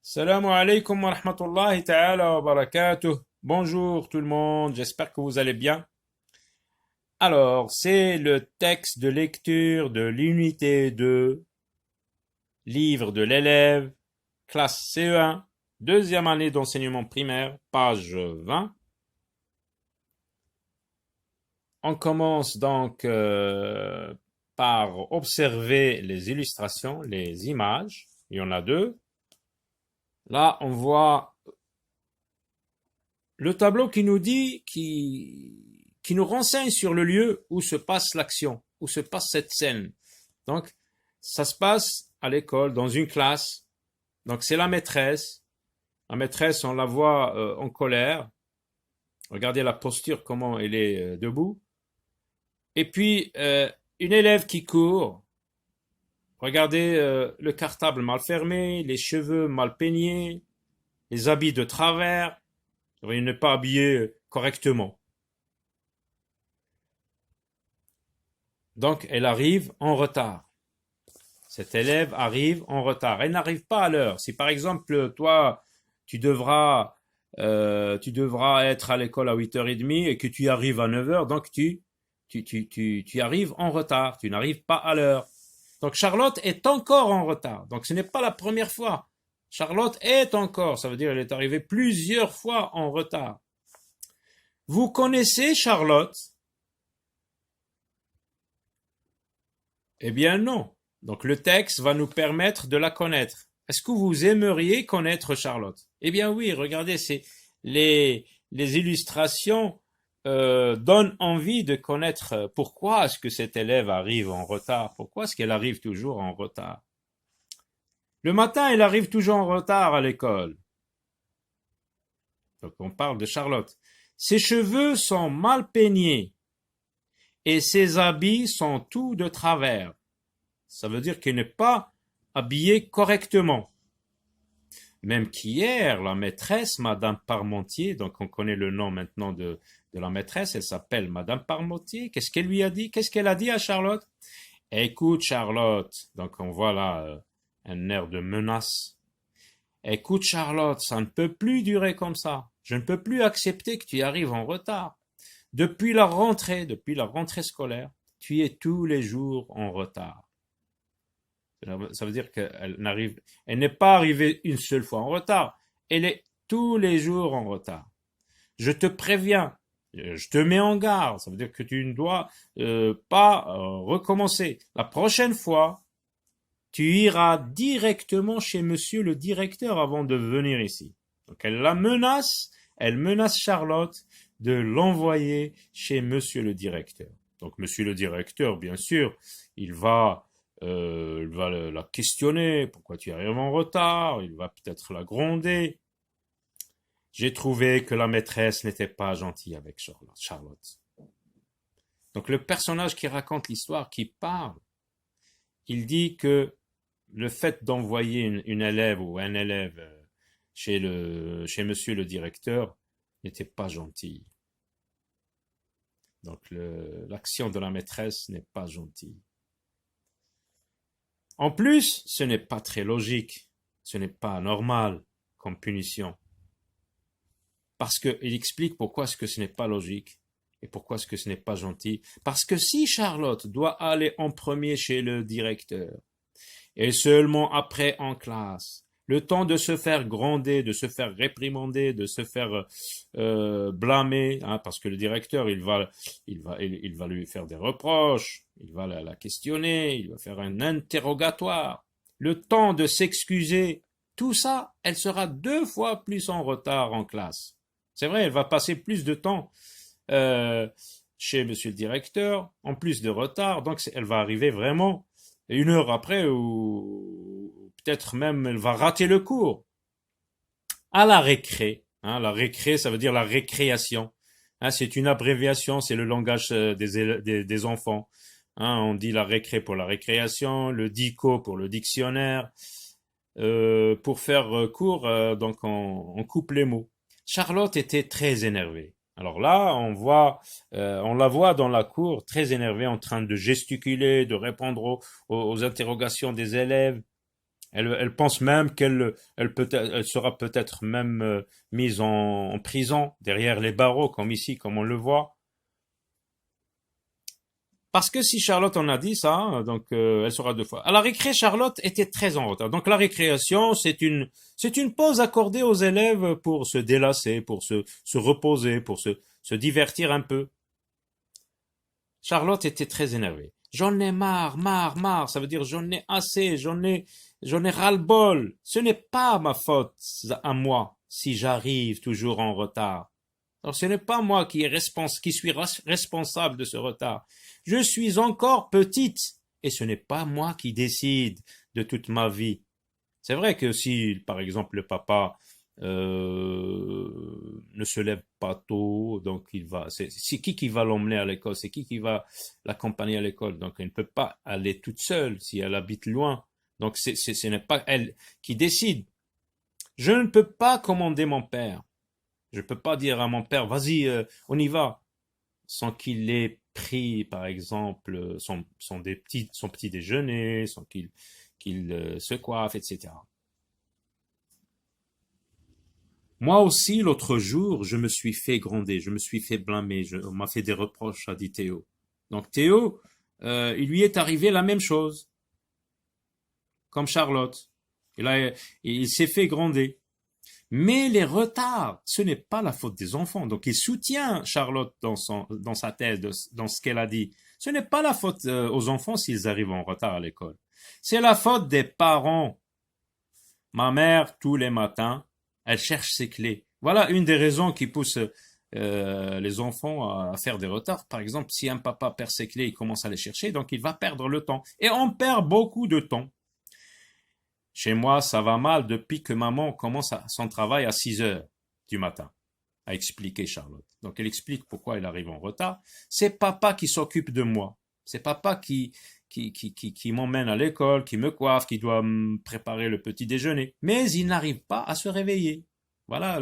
Salam alaikum wa rahmatullahi ta'ala wa barakatuh. Bonjour tout le monde, j'espère que vous allez bien. Alors, c'est le texte de lecture de l'unité 2, livre de l'élève, classe CE1, deuxième année d'enseignement primaire, page 20. On commence donc par observer les illustrations, les images. Il y en a deux. Là, on voit le tableau qui nous dit, qui nous renseigne sur le lieu où se passe l'action, où se passe cette scène. Donc, ça se passe à l'école, dans une classe. Donc, c'est la maîtresse. La maîtresse, on la voit en colère. Regardez la posture, comment elle est debout. Et puis, une élève qui court. Regardez le cartable mal fermé, les cheveux mal peignés, les habits de travers. Il n'est pas habillé correctement. Donc, elle arrive en retard. Cette élève arrive en retard. Elle n'arrive pas à l'heure. Si par exemple, toi, tu devras être à l'école à 8h30 et que tu arrives à 9h, donc tu arrives en retard. Tu n'arrives pas à l'heure. Donc, Charlotte est encore en retard. Donc, ce n'est pas la première fois. Charlotte est encore, ça veut dire qu'elle est arrivée plusieurs fois en retard. Vous connaissez Charlotte? Eh bien non. Donc le texte va nous permettre de la connaître. Est-ce que vous aimeriez connaître Charlotte? Eh bien oui, regardez, c'est les illustrations donnent envie de connaître pourquoi est-ce que cet élève arrive en retard. Pourquoi est-ce qu'elle arrive toujours en retard? Le matin, elle arrive toujours en retard à l'école. Donc on parle de Charlotte. Ses cheveux sont mal peignés et ses habits sont tout de travers. Ça veut dire qu'elle n'est pas habillée correctement. Même qu'hier, la maîtresse, Madame Parmentier, donc on connaît le nom maintenant de la maîtresse, elle s'appelle Madame Parmentier. Qu'est-ce qu'elle lui a dit? Qu'est-ce qu'elle a dit à Charlotte? Écoute Charlotte, donc on voit là un air de menace. Écoute Charlotte, ça ne peut plus durer comme ça. Je ne peux plus accepter que tu arrives en retard. Depuis la rentrée scolaire, tu es tous les jours en retard. Ça veut dire elle n'est pas arrivée une seule fois en retard. Elle est tous les jours en retard. Je te préviens, je te mets en garde. Ça veut dire que tu ne dois pas recommencer. La prochaine fois, tu iras directement chez monsieur le directeur avant de venir ici. Donc elle menace Charlotte de l'envoyer chez monsieur le directeur. Donc monsieur le directeur, bien sûr, il va la questionner, pourquoi tu arrives en retard, il va peut-être la gronder. J'ai trouvé que la maîtresse n'était pas gentille avec Charlotte. Donc le personnage qui raconte l'histoire, qui parle, il dit que le fait d'envoyer une élève ou un élève chez monsieur le directeur n'était pas gentil. Donc l'action de la maîtresse n'est pas gentille. En plus, ce n'est pas très logique, ce n'est pas normal comme punition. Parce qu'il explique pourquoi est-ce que ce n'est pas logique et pourquoi est-ce que ce n'est pas gentil. Parce que si Charlotte doit aller en premier chez le directeur et seulement après en classe, le temps de se faire gronder, de se faire réprimander, de se faire blâmer, hein, parce que le directeur, il va lui faire des reproches, il va la questionner, il va faire un interrogatoire. Le temps de s'excuser, tout ça, elle sera 2 fois plus en retard en classe. C'est vrai, elle va passer plus de temps chez monsieur le directeur, en plus de retard, donc elle va arriver vraiment 1 heure après ou peut-être même elle va rater le cours. À la récré, hein, la récré, ça veut dire la récréation. Hein, c'est une abréviation, c'est le langage des enfants. Hein, on dit la récré pour la récréation, le dico pour le dictionnaire. Pour faire court, donc on coupe les mots. Charlotte était très énervée. Alors là, on la voit dans la cour très énervée, en train de gesticuler, de répondre aux interrogations des élèves. Elle pense même elle sera peut-être même mise en prison derrière les barreaux, comme ici, comme on le voit. Parce que si Charlotte en a dit ça, donc elle sera deux fois. À la récré, Charlotte était très en retard. Donc la récréation, c'est une pause accordée aux élèves pour se délasser, pour se reposer, pour se divertir un peu. Charlotte était très énervée. J'en ai marre, marre, marre. Ça veut dire j'en ai assez, j'en ai ras-le-bol. Ce n'est pas ma faute à moi si j'arrive toujours en retard. Alors ce n'est pas moi qui suis responsable de ce retard. Je suis encore petite et ce n'est pas moi qui décide de toute ma vie. C'est vrai que si, par exemple, le papa ne se lève pas tôt, donc c'est qui va l'emmener à l'école, c'est qui va l'accompagner à l'école. Donc elle ne peut pas aller toute seule si elle habite loin. Donc ce n'est pas elle qui décide. Je ne peux pas commander mon père. Je ne peux pas dire à mon père, vas-y, on y va, sans qu'il ait pris, par exemple, son petit déjeuner, sans qu'il se coiffe, etc. Moi aussi, l'autre jour, je me suis fait gronder, je me suis fait blâmer, on m'a fait des reproches, a dit Théo. Donc Théo, il lui est arrivé la même chose, comme Charlotte. Il s'est fait gronder. Mais les retards, ce n'est pas la faute des enfants. Donc il soutient Charlotte dans sa thèse, dans ce qu'elle a dit. Ce n'est pas la faute aux enfants s'ils arrivent en retard à l'école. C'est la faute des parents. Ma mère, tous les matins, elle cherche ses clés. Voilà une des raisons qui pousse les enfants à faire des retards. Par exemple, si un papa perd ses clés, il commence à les chercher, donc il va perdre le temps. Et on perd beaucoup de temps. Chez moi, ça va mal depuis que maman commence son travail à 6 heures du matin, a expliqué Charlotte. Donc elle explique pourquoi elle arrive en retard. C'est papa qui s'occupe de moi. C'est papa qui m'emmène à l'école, qui me coiffe, qui doit me préparer le petit déjeuner. Mais il n'arrive pas à se réveiller. Voilà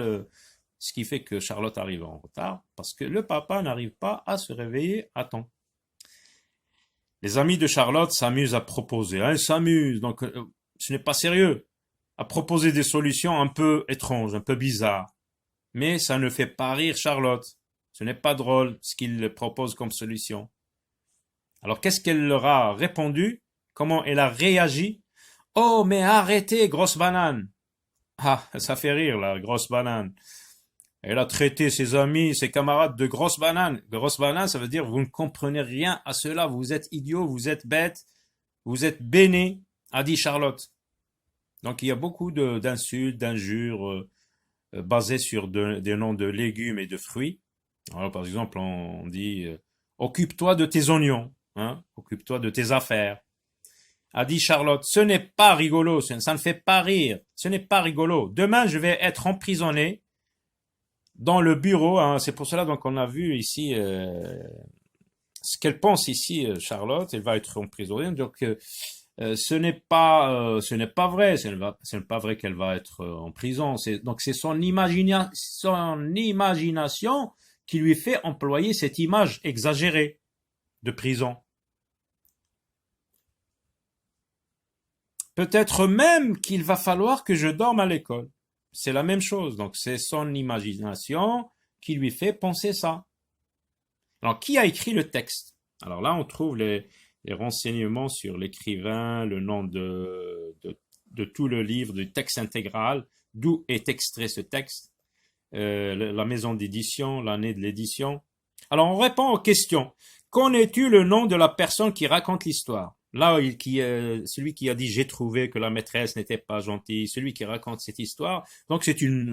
ce qui fait que Charlotte arrive en retard, parce que le papa n'arrive pas à se réveiller à temps. Les amis de Charlotte s'amusent à proposer. Ils s'amusent, donc ce n'est pas sérieux. À proposer des solutions un peu étranges, un peu bizarres. Mais ça ne fait pas rire Charlotte. Ce n'est pas drôle ce qu'il propose comme solution. Alors qu'est-ce qu'elle leur a répondu? Comment elle a réagi? Oh, mais arrêtez, grosse banane! Ah, ça fait rire, la grosse banane. Elle a traité ses amis, ses camarades de grosses bananes. Grosse banane, ça veut dire vous ne comprenez rien à cela, vous êtes idiots, vous êtes bêtes, vous êtes bénés, a dit Charlotte. Donc il y a beaucoup d'insultes, d'injures basées sur des noms de légumes et de fruits. Alors par exemple, on dit occupe-toi de tes oignons, hein, occupe-toi de tes affaires. A dit Charlotte, ce n'est pas rigolo, ça ne fait pas rire, ce n'est pas rigolo. Demain, je vais être emprisonné dans le bureau, hein, c'est pour cela donc on a vu ici ce qu'elle pense ici, Charlotte, elle va être emprisonnée. Donc ce n'est pas vrai, ce n'est pas vrai qu'elle va être en prison. Donc c'est son imagination qui lui fait employer cette image exagérée de prison. Peut-être même qu'il va falloir que je dorme à l'école. C'est la même chose. Donc c'est son imagination qui lui fait penser ça. Alors qui a écrit le texte? Alors là on trouve les renseignements sur l'écrivain, le nom de tout le livre, du texte intégral, d'où est extrait ce texte, la maison d'édition, l'année de l'édition. Alors on répond aux questions. Connais-tu le nom de la personne qui raconte l'histoire? Là, celui qui a dit j'ai trouvé que la maîtresse n'était pas gentille, celui qui raconte cette histoire. Donc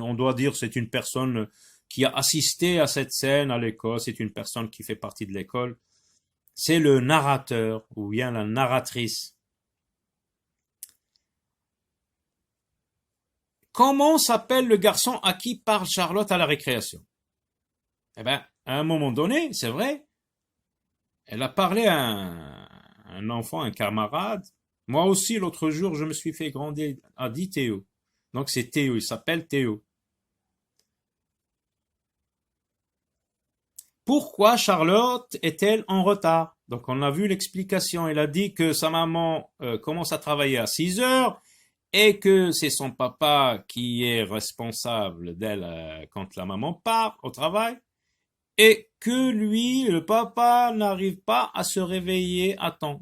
on doit dire c'est une personne qui a assisté à cette scène à l'école, c'est une personne qui fait partie de l'école. C'est le narrateur ou bien la narratrice. Comment s'appelle le garçon à qui parle Charlotte à la récréation? Eh bien, à un moment donné, c'est vrai, elle a parlé à un enfant, un camarade. Moi aussi, l'autre jour, je me suis fait grandir, a dit Théo. Donc c'est Théo, il s'appelle Théo. Pourquoi Charlotte est-elle en retard? Donc on a vu l'explication. Elle a dit que sa maman commence à travailler à 6 heures et que c'est son papa qui est responsable d'elle quand la maman part au travail, et que lui, le papa, n'arrive pas à se réveiller à temps.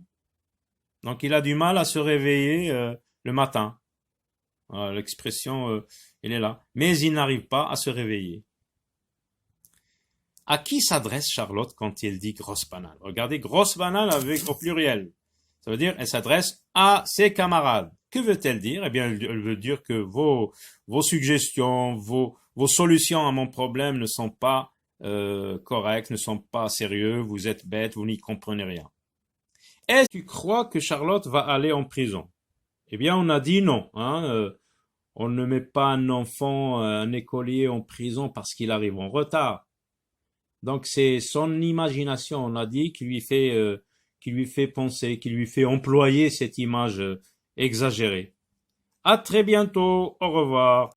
Donc il a du mal à se réveiller le matin. L'expression, elle est là. Mais il n'arrive pas à se réveiller. À qui s'adresse Charlotte quand elle dit grosse banane? Regardez, grosse banane avec au pluriel. Ça veut dire, elle s'adresse à ses camarades. Que veut-elle dire? Eh bien, elle veut dire que vos suggestions, vos solutions à mon problème ne sont pas correctes, ne sont pas sérieux, vous êtes bête, vous n'y comprenez rien. Est-ce que tu crois que Charlotte va aller en prison? Eh bien, on a dit non. On ne met pas un enfant, un écolier en prison parce qu'il arrive en retard. Donc c'est son imagination, on a dit, qui lui fait penser, qui lui fait employer cette image exagérée. À très bientôt, au revoir.